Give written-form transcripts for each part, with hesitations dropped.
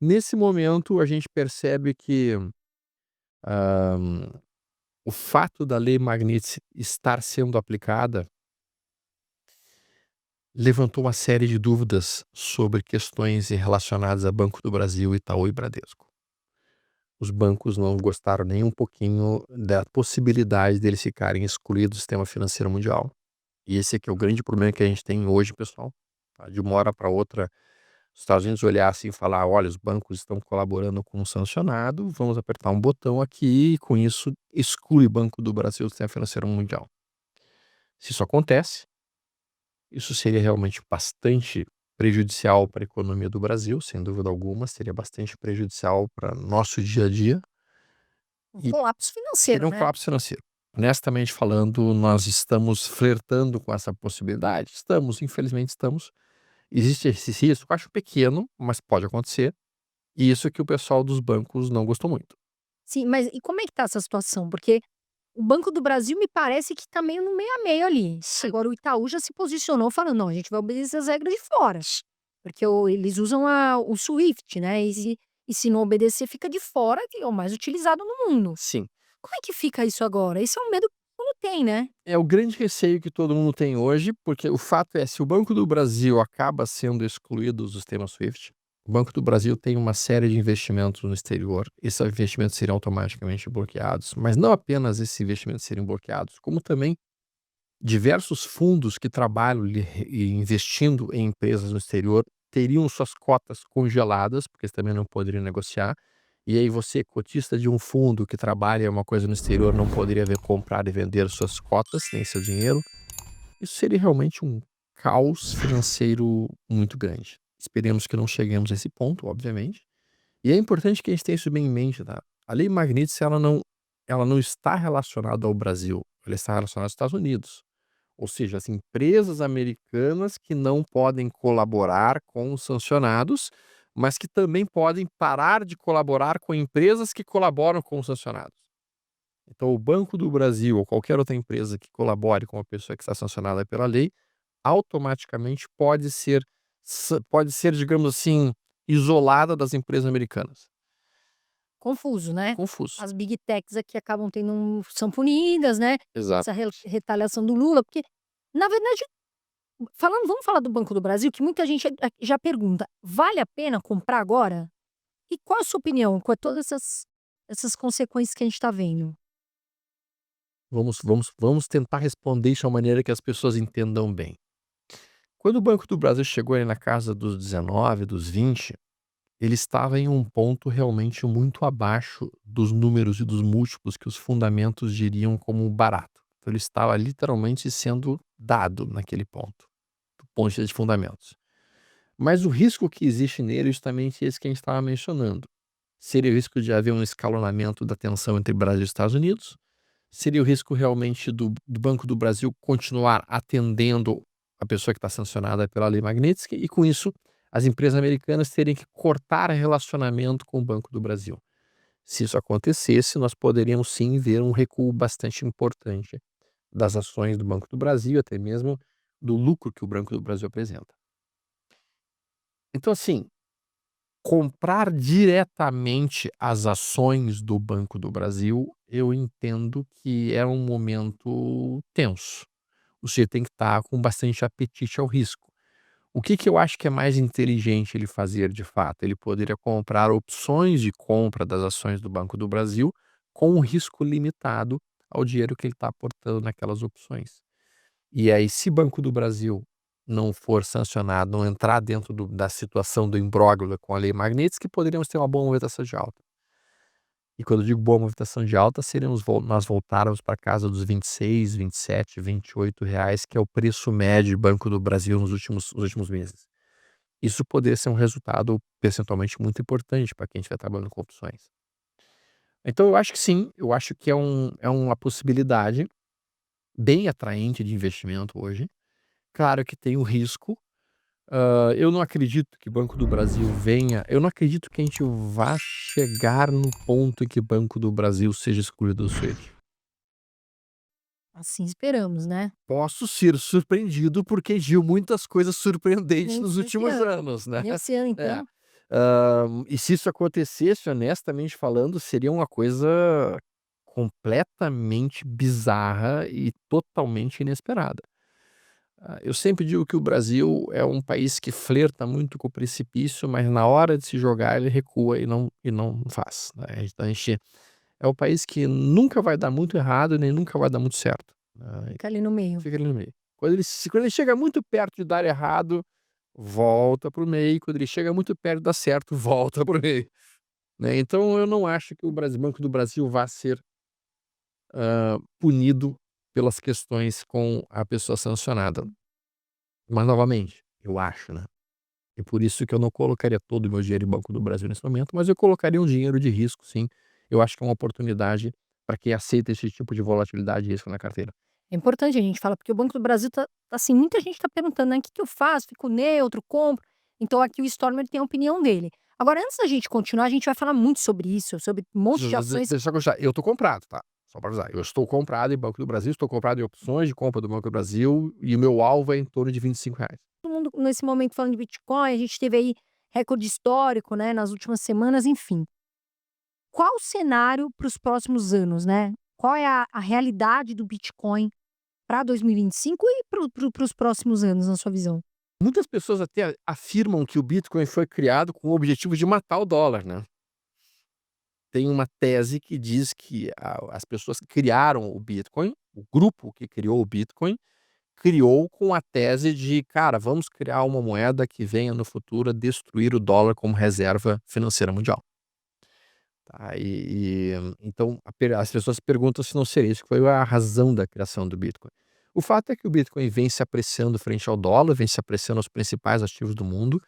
Nesse momento, a gente percebe que, hã, o fato da Lei Magnitsky estar sendo aplicada levantou uma série de dúvidas sobre questões relacionadas a Banco do Brasil, Itaú e Bradesco. Os bancos não gostaram nem um pouquinho da possibilidade deles ficarem excluídos do sistema financeiro mundial. E esse aqui é o grande problema que a gente tem hoje, pessoal, tá. De uma hora para outra, os Estados Unidos olhar assim e falar: "Olha, os bancos estão colaborando com um sancionado, vamos apertar um botão aqui e com isso exclui o Banco do Brasil do sistema financeiro mundial". Se isso acontece, isso seria realmente bastante prejudicial para a economia do Brasil, sem dúvida alguma, seria bastante prejudicial para nosso dia a dia Um e colapso financeiro, seria um né. colapso financeiro. Honestamente falando, nós estamos flertando com essa possibilidade? Estamos, infelizmente estamos. Existe esse risco, eu acho pequeno, mas pode acontecer, e isso que o pessoal dos bancos não gostou muito. Sim, mas e como é que tá essa situação? Porque o Banco do Brasil me parece que tá meio a meio ali. Sim. Agora o Itaú já se posicionou falando: "Não, a gente vai obedecer as regras de fora", porque eles usam o SWIFT, né, e se não obedecer fica de fora, que é o mais utilizado no mundo. Sim. Como é que fica isso agora? Isso é um medo que todo mundo tem, né. É o grande receio que todo mundo tem hoje, porque o fato é, se o Banco do Brasil acaba sendo excluído do sistema SWIFT, o Banco do Brasil tem uma série de investimentos no exterior, esses investimentos seriam automaticamente bloqueados, mas não apenas esses investimentos seriam bloqueados, como também diversos fundos que trabalham investindo em empresas no exterior teriam suas cotas congeladas, porque eles também não poderiam negociar. E aí você, cotista de um fundo que trabalha uma coisa no exterior, não poderia ver comprar e vender suas cotas, nem seu dinheiro. Isso seria realmente um caos financeiro muito grande. Esperemos que não cheguemos a esse ponto, obviamente. E é importante que a gente tenha isso bem em mente, tá? A Lei Magnitsky, ela não está relacionada ao Brasil, ela está relacionada aos Estados Unidos. Ou seja, as empresas americanas que não podem colaborar com os sancionados, mas que também podem parar de colaborar com empresas que colaboram com os sancionados. Então, o Banco do Brasil ou qualquer outra empresa que colabore com a pessoa que está sancionada pela lei, automaticamente pode ser, digamos assim, isolada das empresas americanas. Confuso, né. Confuso. As big techs aqui acabam são punidas, né, Exato. essa retaliação do Lula, porque na verdade vamos falar do Banco do Brasil, que muita gente já pergunta: "Vale a pena comprar agora?" E qual a sua opinião com todas essas consequências que a gente está vendo? Vamos tentar responder isso de uma maneira que as pessoas entendam bem. Quando o Banco do Brasil chegou ali na casa dos 19, dos 20, ele estava em um ponto realmente muito abaixo dos números e dos múltiplos que os fundamentos diriam como barato. Então ele estava literalmente sendo dado naquele ponto, do ponto de vista de fundamentos. Mas o risco que existe nele é justamente esse que a gente estava mencionando. Seria o risco de haver um escalonamento da tensão entre Brasil e Estados Unidos, seria o risco realmente do Banco do Brasil continuar atendendo a pessoa que está sancionada pela Lei Magnitsky e, com isso, as empresas americanas terem que cortar relacionamento com o Banco do Brasil. Se isso acontecesse, nós poderíamos sim ver um recuo bastante importante das ações do Banco do Brasil, até mesmo do lucro que o Banco do Brasil apresenta. Então, assim, comprar diretamente as ações do Banco do Brasil, eu entendo que é um momento tenso. Você tem que estar com bastante apetite ao risco. O que que eu acho que é mais inteligente ele fazer de fato? Ele poderia comprar opções de compra das ações do Banco do Brasil com um risco limitado ao dinheiro que ele está aportando naquelas opções. E aí, se Banco do Brasil não for sancionado, não entrar dentro da situação do imbróglio com a Lei Magnitsky, poderíamos ter uma boa movimentação de alta. E quando eu digo boa movimentação de alta, seríamos nós voltarmos para casa dos 26, 27, R$ 28, que é o preço médio Banco do Brasil nos últimos meses. Isso poderia ser um resultado percentualmente muito importante para quem estiver trabalhando com opções. Então eu acho que sim, eu acho que é uma possibilidade bem atraente de investimento hoje. Claro que tem o risco. Eu não acredito que Banco do Brasil venha eu não acredito que a gente vá chegar no ponto em que Banco do Brasil seja excluído do SWIFT. Assim esperamos, né. Posso ser surpreendido, porque viu muitas coisas surpreendentes nos Nesse últimos ano anos, né. nesse ano É. então. E se isso acontecesse, honestamente falando, seria uma coisa completamente bizarra e totalmente inesperada. Eu sempre digo que o Brasil é um país que flerta muito com o precipício, mas na hora de se jogar ele recua e não faz, né. Então a gente é o país que nunca vai dar muito errado, nem nunca vai dar muito certo, né, Fica ali no meio. fica ali no meio. Quando ele chega muito perto de dar errado, volta para o meio, quando ele chega muito perto de dar certo, volta para o meio, né. Então eu não acho que o Banco do Brasil vá ser, punido pelas questões com a pessoa sancionada. Mas novamente, eu acho, né. E por isso que eu não colocaria todo o meu dinheiro em Banco do Brasil nesse momento, mas eu colocaria um dinheiro de risco sim. Eu acho que é uma oportunidade para quem aceita esse tipo de volatilidade e risco na carteira. É importante a gente falar, porque o Banco do Brasil assim, muita gente tá perguntando, né: o "Que que eu faço? Fico neutro, compro?". Então aqui o Stormer tem a opinião dele. Agora antes da gente continuar, a gente vai falar muito sobre isso, sobre um monte de ações. Deixa eu constar, eu estou comprado, tá, só para avisar, eu estou comprado em Banco do Brasil, estou comprado em opções de compra do Banco do Brasil e o meu alvo é em torno de R$ 25. Todo mundo nesse momento falando de Bitcoin, a gente teve aí recorde histórico, né, nas últimas semanas, enfim. Qual o cenário para os próximos anos, né? Qual é a realidade do Bitcoin para 2025 e para os próximos anos, na sua visão? Muitas pessoas até afirmam que o Bitcoin foi criado com o objetivo de matar o dólar, né. Tem uma tese que diz que as pessoas que criaram o Bitcoin, o grupo que criou o Bitcoin, criou com a tese de: "Cara, vamos criar uma moeda que venha no futuro a destruir o dólar como reserva financeira mundial". Tá, então as pessoas perguntam se não seria isso que foi a razão da criação do Bitcoin. O fato é que o Bitcoin vem se apreciando frente ao dólar, vem se apreciando aos principais ativos do mundo.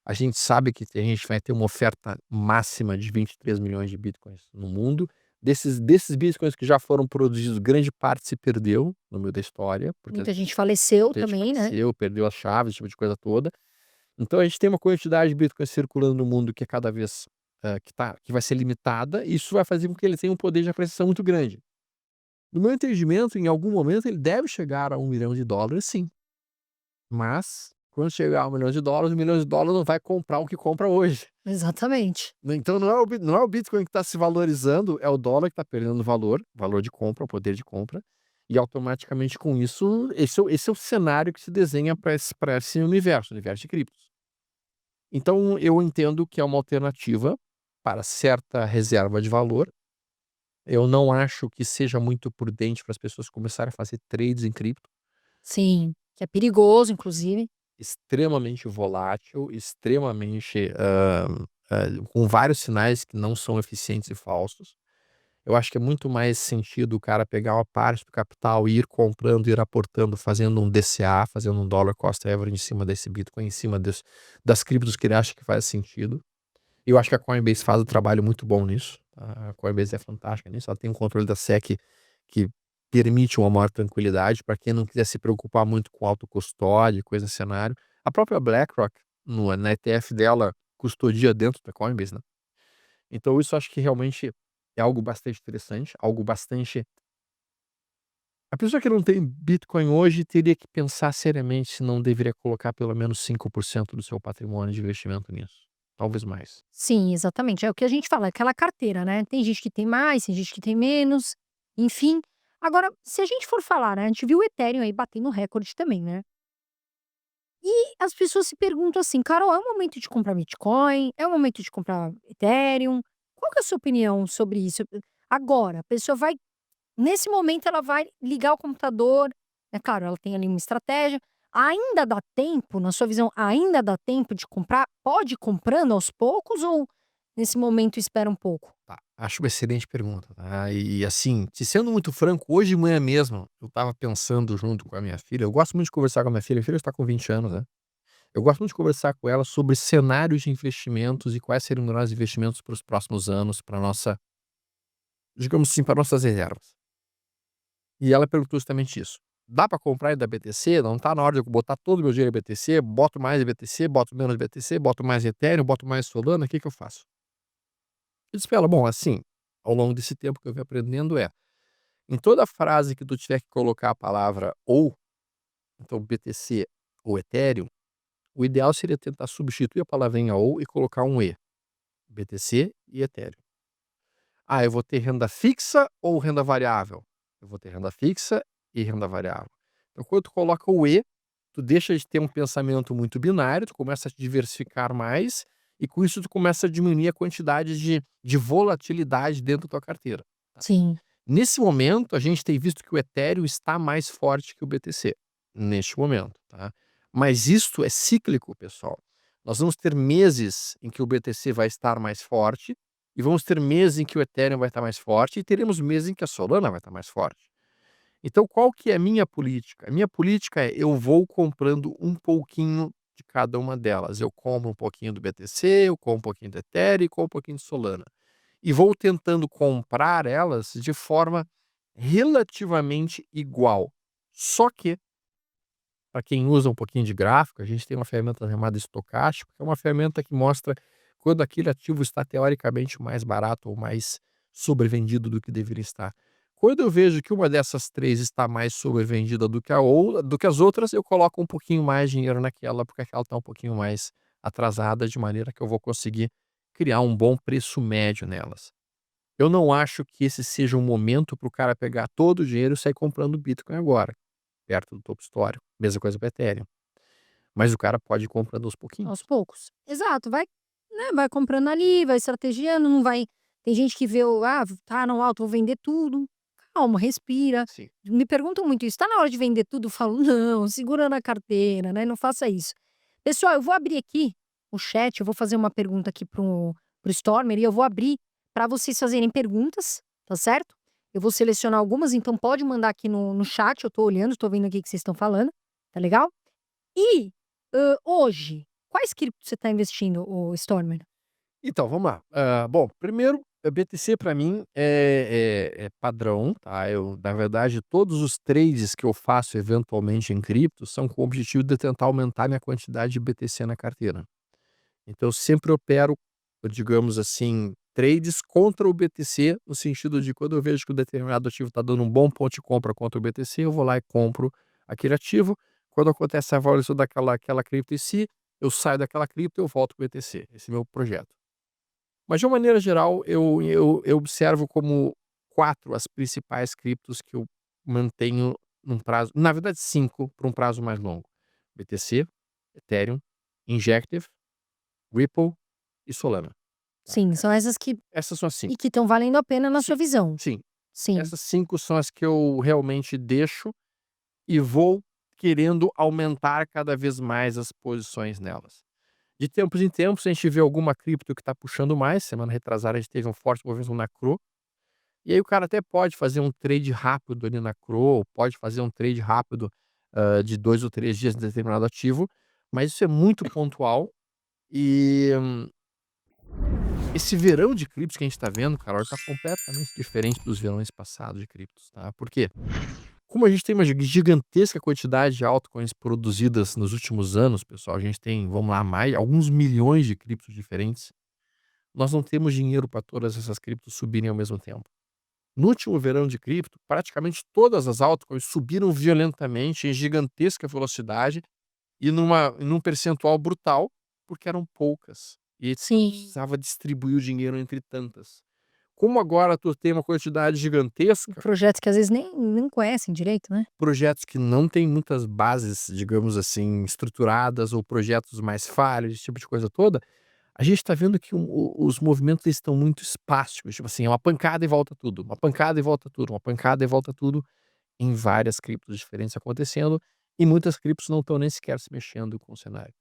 A gente sabe que a gente vai ter uma oferta máxima de 23 milhões de Bitcoins no mundo. Desses Bitcoins que já foram produzidos, grande parte se perdeu no meio da história, porque Muita gente faleceu muita gente também, né? faleceu, perdeu as chaves, esse tipo de coisa toda. Então a gente tem uma quantidade de Bitcoin circulando no mundo que é cada vez, que vai ser limitada, e isso vai fazer com que ele tenha um poder de apreciação muito grande. No meu entendimento, em algum momento ele deve chegar a US$ 1 milhão sim, mas quando chegar a US$ 1 milhão, US$ 1 milhão não vai comprar o que compra hoje. Exatamente. Né, então não é o Bitcoin que está se valorizando, é o dólar que está perdendo valor de compra, o poder de compra, e automaticamente com isso, esse é o cenário que se desenha para esse universo de criptos. Então eu entendo que é uma alternativa para certa reserva de valor. Eu não acho que seja muito prudente para as pessoas começarem a fazer trades em cripto. Sim, que é perigoso, inclusive. Extremamente volátil, extremamente, com vários sinais que não são eficientes e falsos. Eu acho que é muito mais sentido o cara pegar uma parte do capital e ir comprando, ir aportando, fazendo um DCA, fazendo um dollar cost average em cima desse Bitcoin, em cima das criptos que ele acha que faz sentido. E eu acho que a Coinbase faz um trabalho muito bom nisso. A Coinbase é fantástica nisso. Ela tem um controle da SEC que permite uma maior tranquilidade para quem não quiser se preocupar muito com autocustódia, coisa cenário. A própria BlackRock, na ETF dela, custodia dentro da Coinbase, né? Então isso eu acho que realmente é algo bastante interessante, algo bastante. A pessoa que não tem Bitcoin hoje teria que pensar seriamente se não deveria colocar pelo menos 5% do seu patrimônio de investimento nisso, talvez mais. Sim, exatamente. É o que a gente fala, é aquela carteira, né? Tem gente que tem mais, tem gente que tem menos, enfim. Agora, se a gente for falar, né, a gente viu o Ethereum aí batendo recorde também, né? E as pessoas se perguntam assim: "Carol, é o momento de comprar Bitcoin? É o momento de comprar Ethereum?". Qual que é a sua opinião sobre isso? Agora, a pessoa vai nesse momento ela vai ligar o computador, é claro, ela tem ali uma estratégia. Ainda dá tempo, na sua visão, ainda dá tempo de comprar? Pode ir comprando aos poucos ou nesse momento espera um pouco? Tá, acho uma excelente pergunta, tá. E assim, te sendo muito franco, hoje de manhã mesmo, eu estava pensando junto com a minha filha. Eu gosto muito de conversar com a minha filha está com 20 anos, né. Eu gosto muito de conversar com ela sobre cenários de investimentos e quais seriam os melhores investimentos para os próximos anos, para nossa, digamos assim, para nossas reservas. E ela perguntou justamente isso: "Dá para comprar da BTC? Não tá na hora de eu botar todo o meu dinheiro em BTC? Boto mais em BTC, boto menos em BTC, boto mais em Ethereum, boto mais em Solana, o que que eu faço?" Eu disse pra ela: "Bom, assim, ao longo desse tempo que eu venho aprendendo em toda frase que tu tiver que colocar a palavra ou, então BTC ou Ethereum, O ideal seria tentar substituir a palavrinha "ou" e colocar um "e", BTC e Ethereum. Ah, eu vou ter renda fixa ou renda variável? Eu vou ter renda fixa e renda variável. Então quando tu coloca o "e", tu deixa de ter um pensamento muito binário, tu começa a te diversificar mais, e com isso tu começa a diminuir a quantidade de volatilidade dentro da tua carteira. Sim. Nesse momento, a gente tem visto que o Ethereum está mais forte que o BTC, neste momento, tá. Mas isto é cíclico, pessoal. Nós vamos ter meses em que o BTC vai estar mais forte, e vamos ter meses em que o Ethereum vai estar mais forte, e teremos meses em que a Solana vai estar mais forte. Então qual que é a minha política? A minha política é: eu vou comprando um pouquinho de cada uma delas. Eu compro um pouquinho do BTC, eu compro um pouquinho do Ethereum e compro um pouquinho de Solana. E vou tentando comprar elas de forma relativamente igual. Só que, para quem usa um pouquinho de gráfico, a gente tem uma ferramenta chamada estocástico, que é uma ferramenta que mostra quando aquele ativo está teoricamente mais barato ou mais sobrevendido do que deveria estar. Quando eu vejo que uma dessas 3 está mais sobrevendida do que as outras, eu coloco um pouquinho mais de dinheiro naquela, porque aquela está um pouquinho mais atrasada, de maneira que eu vou conseguir criar um bom preço médio nelas. Eu não acho que esse seja um momento para o cara pegar todo o dinheiro e sair comprando Bitcoin agora, perto do topo histórico. Mesma coisa para Ethereum. Mas o cara pode ir comprando aos Aos pouquinhos. poucos. Exato, vai, né, vai comprando ali, vai estrategiando, não vai tem gente que vê o: "Ah, tá no alto, vou vender tudo". Calma, respira. Sim. Me perguntam muito isso: "Tá na hora de vender tudo?" Eu falo: "Não, segura na carteira, né, não faça isso". Pessoal, eu vou abrir aqui o chat, eu vou fazer uma pergunta aqui para o Stormer e eu vou abrir para vocês fazerem perguntas, tá certo? Eu vou selecionar algumas, então pode mandar aqui no chat, eu tô olhando, tô vendo aqui o que vocês estão falando, tá legal? E, hoje, quais criptos você está investindo, o Stormer? Então, vamos lá. Bom, primeiro, a BTC para mim é padrão, tá. Eu, na verdade, todos os trades que eu faço eventualmente em cripto são com o objetivo de tentar aumentar minha quantidade de BTC na carteira. Então eu sempre opero, digamos assim, trades contra o BTC, no sentido de quando eu vejo que o determinado ativo está dando um bom ponto de compra contra o BTC, eu vou lá e compro aquele ativo. Quando acontece a valorização daquela cripto em si, eu saio daquela cripto e eu volto para o BTC. Esse é o meu projeto. Mas de uma maneira geral, eu observo como 4 as principais criptos que eu mantenho num prazo, na verdade 5, para um prazo mais longo: BTC, Ethereum, Injective, Ripple e Solana. Tá. Sim, são essas que Essas são as e 5. que estão valendo a pena na Sim, sua visão. sim. Sim. Essas 5 são as que eu realmente deixo e vou querendo aumentar cada vez mais as posições nelas. De tempos em tempos, a gente vê alguma cripto que está puxando mais. Semana retrasada a gente teve um forte movimento na CRO, e aí o cara até pode fazer um trade rápido ali na CRO, pode fazer um trade rápido, de 2 ou 3 dias de determinado ativo, mas isso é muito pontual. E esse verão de criptos que a gente tá vendo, Carol, tá completamente diferente dos verões passados de criptos, tá. Por quê? Como a gente tem uma gigantesca quantidade de altcoins produzidas nos últimos anos, pessoal, a gente tem, vamos lá, mais alguns milhões de criptos diferentes, nós não temos dinheiro para todas essas criptos subirem ao mesmo tempo. No último verão de cripto, praticamente todas as altcoins subiram violentamente, em gigantesca velocidade e num percentual brutal, porque eram poucas, e Sim. precisava distribuir o dinheiro entre tantas. Como agora tu tem uma quantidade gigantesca, Projetos que às vezes nem conhecem direito, né. projetos que não têm muitas bases, digamos assim, estruturadas, ou projetos mais falhos, esse tipo de coisa toda, a gente está vendo que os movimentos eles estão muito espásticos, tipo assim, é uma pancada e volta tudo, uma pancada e volta tudo, uma pancada e volta tudo, em várias criptos diferentes acontecendo, e muitas criptos não estão nem sequer se mexendo com o cenário.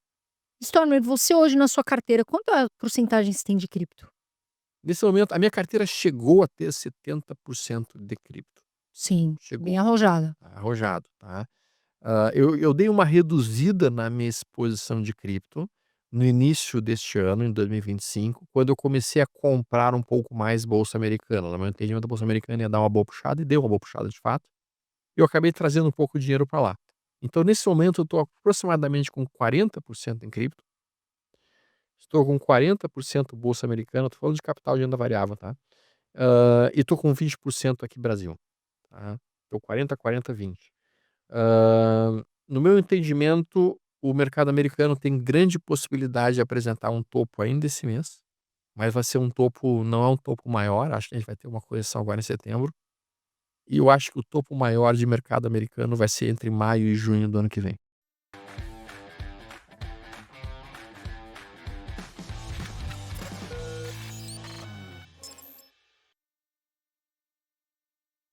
Stormer, você hoje na sua carteira, quanto é a porcentagem você tem de cripto? Nesse momento, a minha carteira chegou a ter 70% de cripto. Sim, bem Chegou, arrojada. tá arrojado, tá. Eu dei uma reduzida na minha exposição de cripto, no início deste ano, em 2025, quando eu comecei a comprar um pouco mais bolsa americana. No meu entendimento, a bolsa americana ia dar uma boa puxada, e deu uma boa puxada de fato, e eu acabei trazendo um pouco de dinheiro para lá. Então nesse momento eu estou aproximadamente com 40% em cripto, estou com 40% bolsa americana, estou falando de capital de renda variável, tá. E tô com 20% aqui Brasil, tá. Tô 40, 40, 20. No meu entendimento, O mercado americano tem grande possibilidade de apresentar um topo ainda esse mês, mas vai ser um topo não é um topo maior, acho que a gente vai ter uma correção agora em setembro, e eu acho que o topo maior de mercado americano vai ser entre maio e junho do ano que vem.